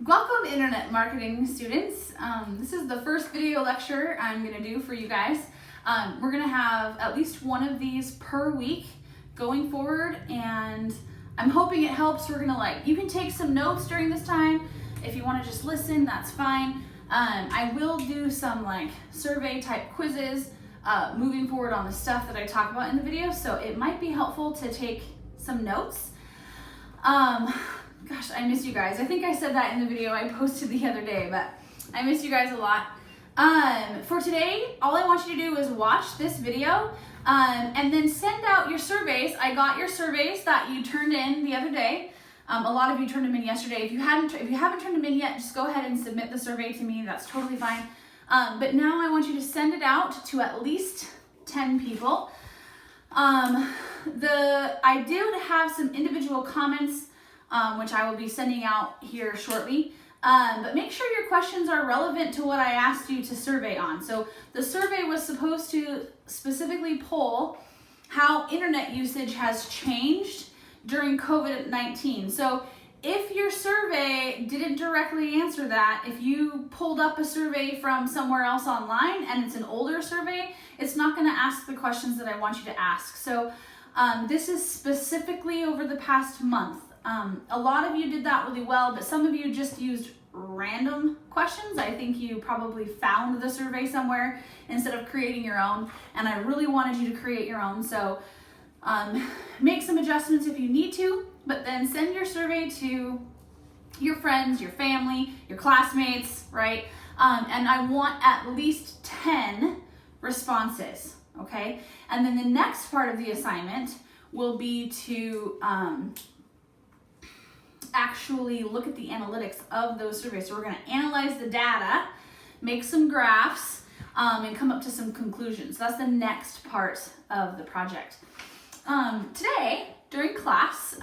Welcome internet marketing students. This is the first video lecture I'm going to do for you guys. We're going to have at least one of these per week going forward, and I'm hoping it helps. We're going to you can take some notes during this time. If you want to just listen, that's fine. I will do some survey type quizzes moving forward on the stuff that I talk about in the video, so it might be helpful to take some notes. Gosh, I miss you guys. I think I said that in the video I posted the other day, but I miss you guys a lot. For today, all I want you to do is watch this video and then send out your surveys. I got your surveys that you turned in the other day. A lot of you turned them in yesterday. If you haven't turned them in yet, just go ahead and submit the survey to me. That's totally fine. But now I want you to send it out to at least 10 people. I did have some individual comments which I will be sending out here shortly. But make sure your questions are relevant to what I asked you to survey on. So the survey was supposed to specifically poll how internet usage has changed during COVID-19. So if your survey didn't directly answer that, if you pulled up a survey from somewhere else online and it's an older survey, it's not going to ask the questions that I want you to ask. So this is specifically over the past month. A lot of you did that really well, but some of you just used random questions. I think you probably found the survey somewhere instead of creating your own, and I really wanted you to create your own. So make some adjustments if you need to, but then send your survey to your friends, your family, your classmates, right? And I want at least 10 responses, okay? And then the next part of the assignment will be to actually look at the analytics of those surveys. So we're going to analyze the data, make some graphs, and come up to some conclusions. So that's the next part of the project. Today, during class,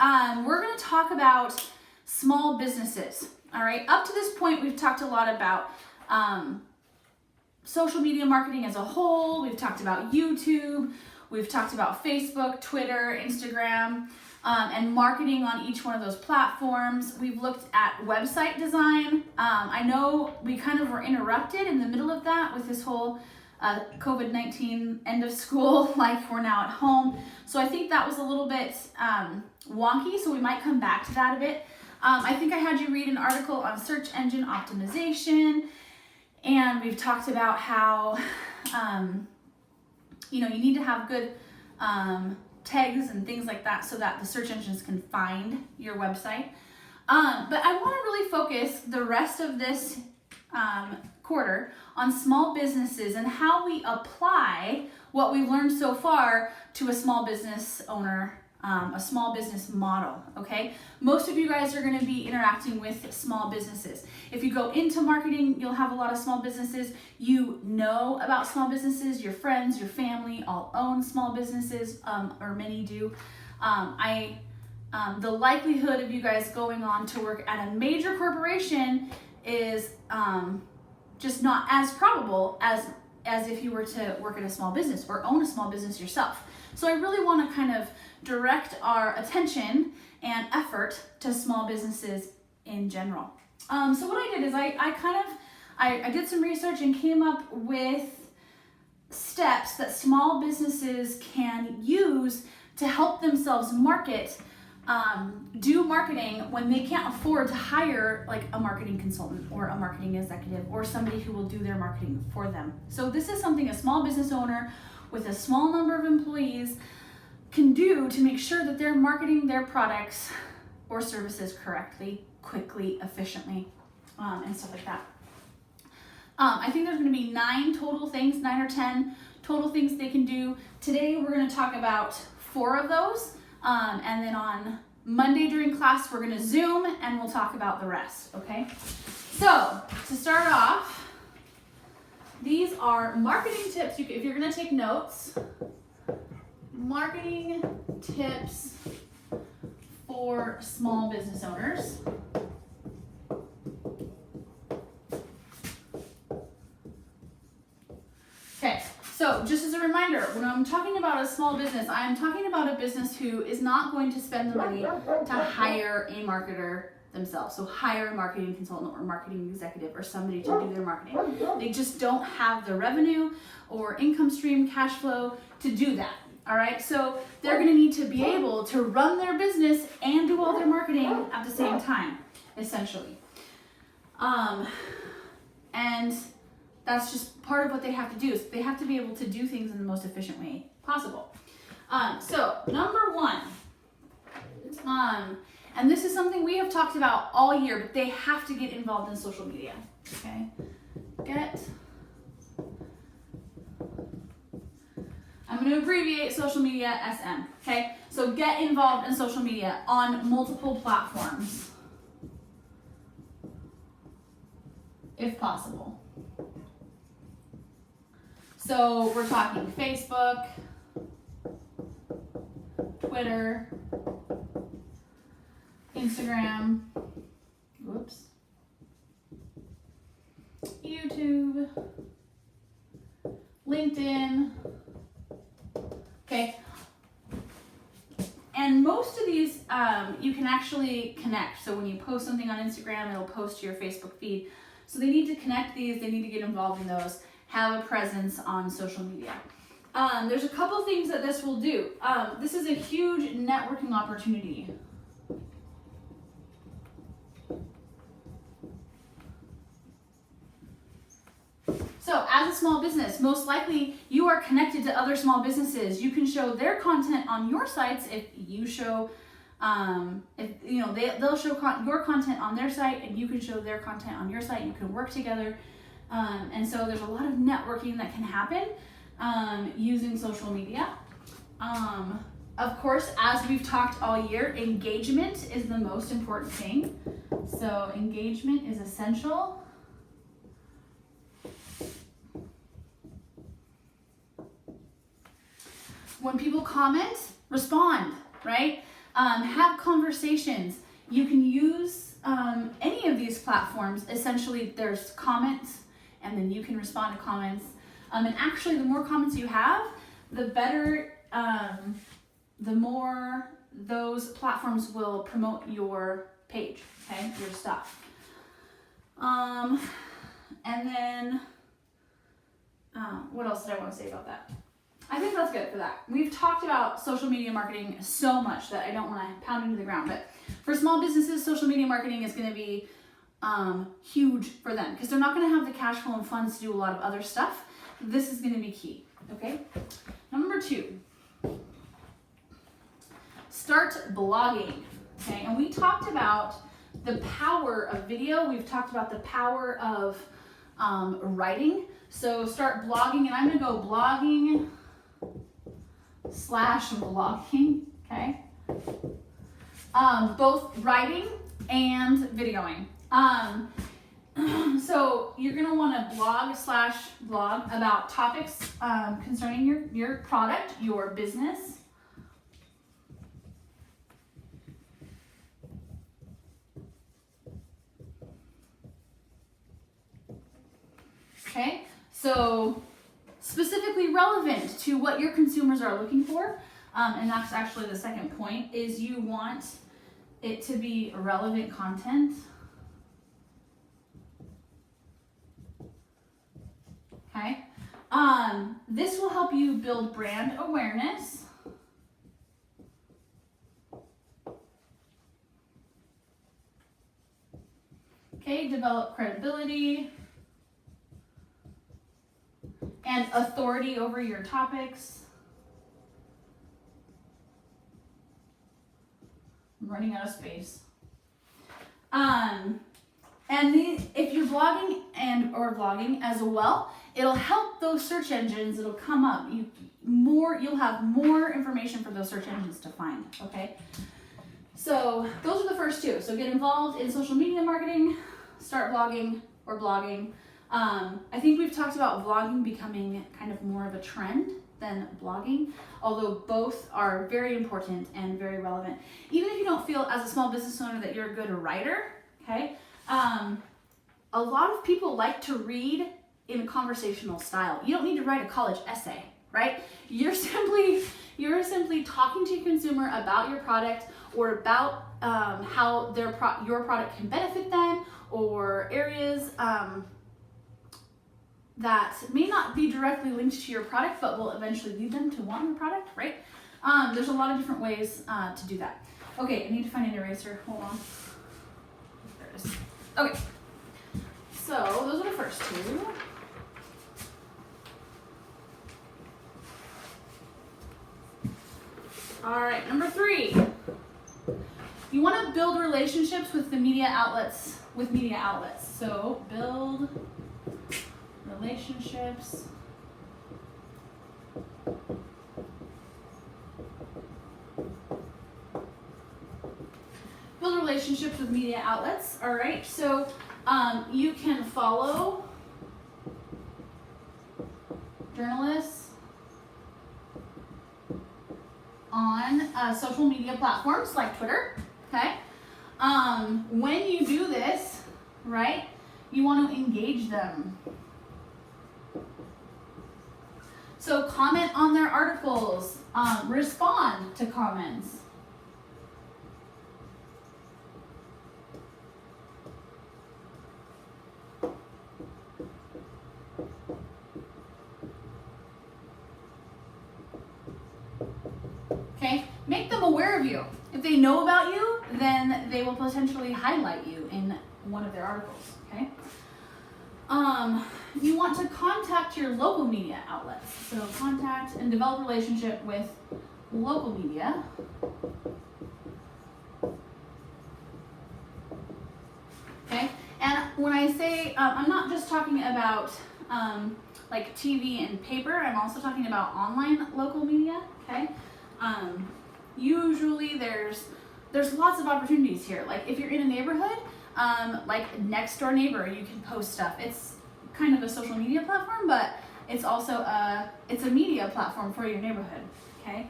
we're going to talk about small businesses. All right. Up to this point, we've talked a lot about social media marketing as a whole. We've talked about YouTube. We've talked about Facebook, Twitter, Instagram, and marketing on each one of those platforms. We've looked at website design. I know we kind of were interrupted in the middle of that with this whole COVID-19 end of school, we're now at home. So I think that was a little bit wonky, so we might come back to that a bit. I think I had you read an article on search engine optimization, and we've talked about how you need to have good tags and things like that so that the search engines can find your website. But I want to really focus the rest of this quarter on small businesses and how we apply what we've learned so far to a small business owner, a small business model, okay? Most of you guys are going to be interacting with small businesses. If you go into marketing, you'll have a lot of small businesses. You know about small businesses. Your friends, your family all own small businesses, or many do. The likelihood of you guys going on to work at a major corporation is just not as probable as if you were to work at a small business or own a small business yourself. So I really want to kind of direct our attention and effort to small businesses in general. So what I did is I did some research and came up with steps that small businesses can use to help themselves do marketing when they can't afford to hire a marketing consultant or a marketing executive or somebody who will do their marketing for them. So this is something a small business owner with a small number of employees can do to make sure that they're marketing their products or services correctly, quickly, efficiently, and stuff like that. I think there's going to be 9 or 10 total things they can do. Today we're going to talk about 4 of those, and then on Monday during class we're going to Zoom and we'll talk about the rest, okay? So to start off, these are marketing tips. If you're going to take notes, marketing tips for small business owners. Okay, so just as a reminder, when I'm talking about a small business, I'm talking about a business who is not going to spend the money to hire a marketer themselves. So hire a marketing consultant or marketing executive or somebody to do their marketing. They just don't have the revenue or income stream, cash flow to do that. All right, so they're going to need to be able to run their business and do all their marketing at the same time, essentially. And that's just part of what they have to do. Is they have to be able to do things in the most efficient way possible. So number one, and this is something we have talked about all year, but they have to get involved in social media. Okay, I'm going to abbreviate social media SM. Okay, so get involved in social media on multiple platforms, if possible. So we're talking Facebook, Twitter, Instagram, YouTube, LinkedIn. Okay. And most of these you can actually connect. So when you post something on Instagram, it'll post to your Facebook feed. So they need to connect these, they need to get involved in those, have a presence on social media. There's a couple things that this will do. This is a huge networking opportunity. So as a small business, most likely you are connected to other small businesses. You can show their content on your sites if you show, they'll show your content on their site and you can show their content on your site. You can work together. And so there's a lot of networking that can happen using social media. Of course, as we've talked all year, engagement is the most important thing. So engagement is essential. When people comment, respond, right? Have conversations. You can use any of these platforms. Essentially, there's comments, and then you can respond to comments. And actually, the more comments you have, the better, the more those platforms will promote your page, okay, your stuff. And then, what else did I want to say about that? I think that's good for that. We've talked about social media marketing so much that I don't want to pound into the ground, but for small businesses, social media marketing is going to be huge for them because they're not going to have the cash flow and funds to do a lot of other stuff. This is going to be key, okay? Number 2, start blogging, okay? And we talked about the power of video. We've talked about the power of writing. So start blogging, and I'm going to go blogging /blogging, okay? Both writing and videoing. So you're going to want to blog about topics concerning your product, your business. Okay, so specifically relevant to what your consumers are looking for, and that's actually the second point, is you want it to be relevant content. Okay, this will help you build brand awareness. Okay, develop credibility and authority over your topics. I'm running out of space. If you're blogging or vlogging as well, it'll help those search engines. It'll come up. You'll have more information for those search engines to find. Okay. So those are the first 2. So get involved in social media marketing, start vlogging or blogging. I think we've talked about vlogging becoming kind of more of a trend than blogging, although both are very important and very relevant. Even if you don't feel as a small business owner that you're a good writer, okay? A lot of people like to read in a conversational style. You don't need to write a college essay, right? You're simply talking to your consumer about your product or about how your product can benefit them, or areas that may not be directly linked to your product but will eventually lead them to want your product, right? There's a lot of different ways to do that. Okay, I need to find an eraser. Hold on. There it is. Okay. So those are the first two. All right, number 3. You want to build relationships with the media outlets. So build relationships with media outlets. All right, so you can follow journalists on social media platforms like Twitter, okay? When you do this, right, you want to engage them. So comment on their articles, respond to comments. Okay, make them aware of you. If they know about you, then they will potentially highlight you in one of their articles, okay? You want to contact your local media outlets. So contact and develop a relationship with local media. Okay, and when I say, I'm not just talking about like TV and paper, I'm also talking about online local media, okay? Usually there's lots of opportunities here. Like if you're in a neighborhood, like Next Door Neighbor, you can post stuff. It's kind of a social media platform, but it's also it's a media platform for your neighborhood, okay?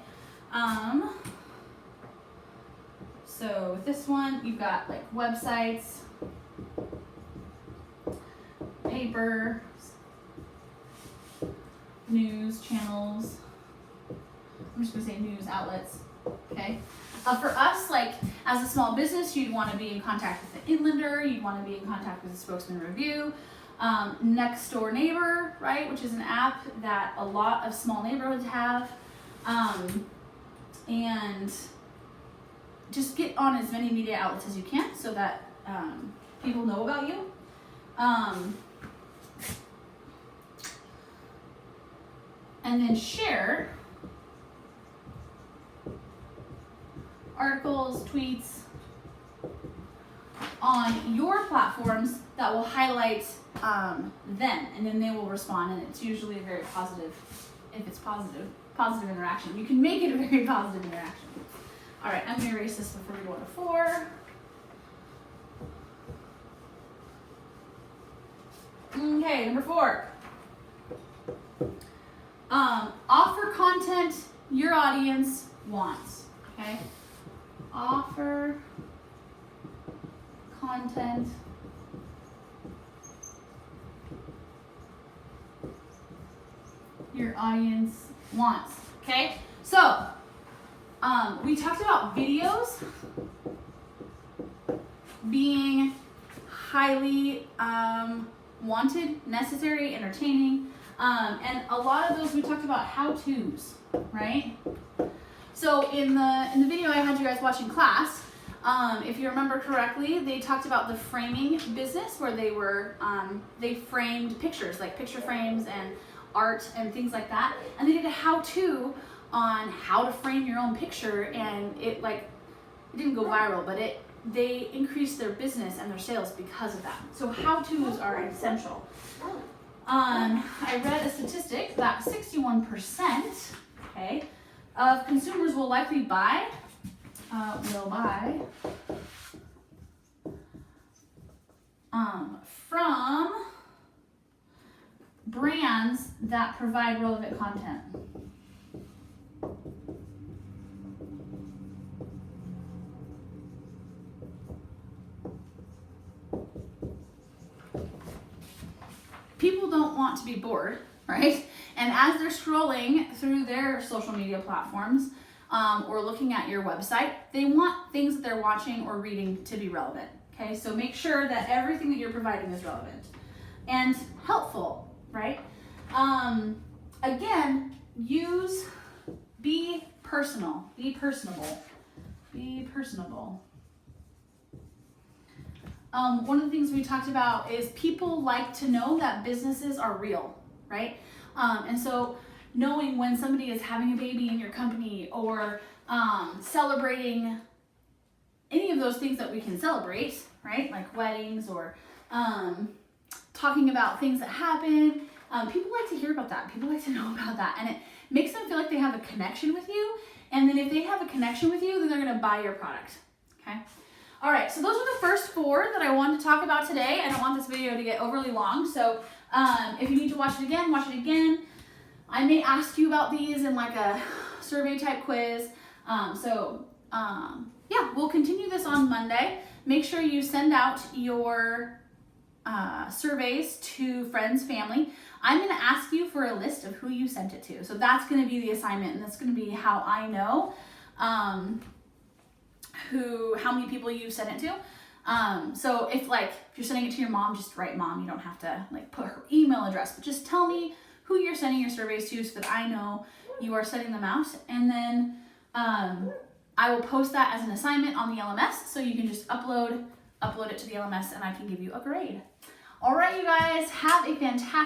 So with this one, you've got like websites, paper, news channels. I'm just gonna say news outlets, okay? For us, like as a small business, you'd want to be in contact with the Inlander, you'd want to be in contact with the Spokesman Review, Next Door Neighbor, right, which is an app that a lot of small neighborhoods have, and just get on as many media outlets as you can so that people know about you. And then share articles, tweets on your platforms that will highlight them, and then they will respond, and it's usually a very positive, if it's positive interaction. You can make it a very positive interaction. All right, I'm going to erase this before we go on to 4. Okay, number 4. Offer content your audience wants, okay? Offer content your audience wants, okay? So, we talked about videos being highly wanted, necessary, entertaining, and a lot of those we talked about how-tos, right? So in the video I had you guys watch in class, if you remember correctly, they talked about the framing business where they framed pictures, like picture frames and art and things like that, and they did a how-to on how to frame your own picture, and it didn't go viral, but they increased their business and their sales because of that. So how-tos are essential. I read a statistic that 61%, okay, of consumers will likely buy from brands that provide relevant content. People don't want to be bored, right? And as they're scrolling through their social media platforms, or looking at your website, they want things that they're watching or reading to be relevant. Okay, so make sure that everything that you're providing is relevant and helpful, right? Again, be personal, be personable, be personable. One of the things we talked about is people like to know that businesses are real, right? And so knowing when somebody is having a baby in your company or celebrating any of those things that we can celebrate, right? Like weddings or talking about things that happen. People like to hear about that. People like to know about that. And it makes them feel like they have a connection with you. And then if they have a connection with you, then they're going to buy your product. Okay? All right, so those are the first 4 that I wanted to talk about today. I don't want this video to get overly long. So if you need to watch it again, watch it again. I may ask you about these in like a survey type quiz. Yeah, we'll continue this on Monday. Make sure you send out your surveys to friends, family. I'm going to ask you for a list of who you sent it to. So that's going to be the assignment, and that's going to be how I know how many people you've sent it to. So if you're sending it to your mom, just write mom. You don't have to put her email address, but just tell me who you're sending your surveys to so that I know you are sending them out. And then I will post that as an assignment on the LMS, so you can just upload it to the LMS and I can give you a grade. All right, you guys, have a fantastic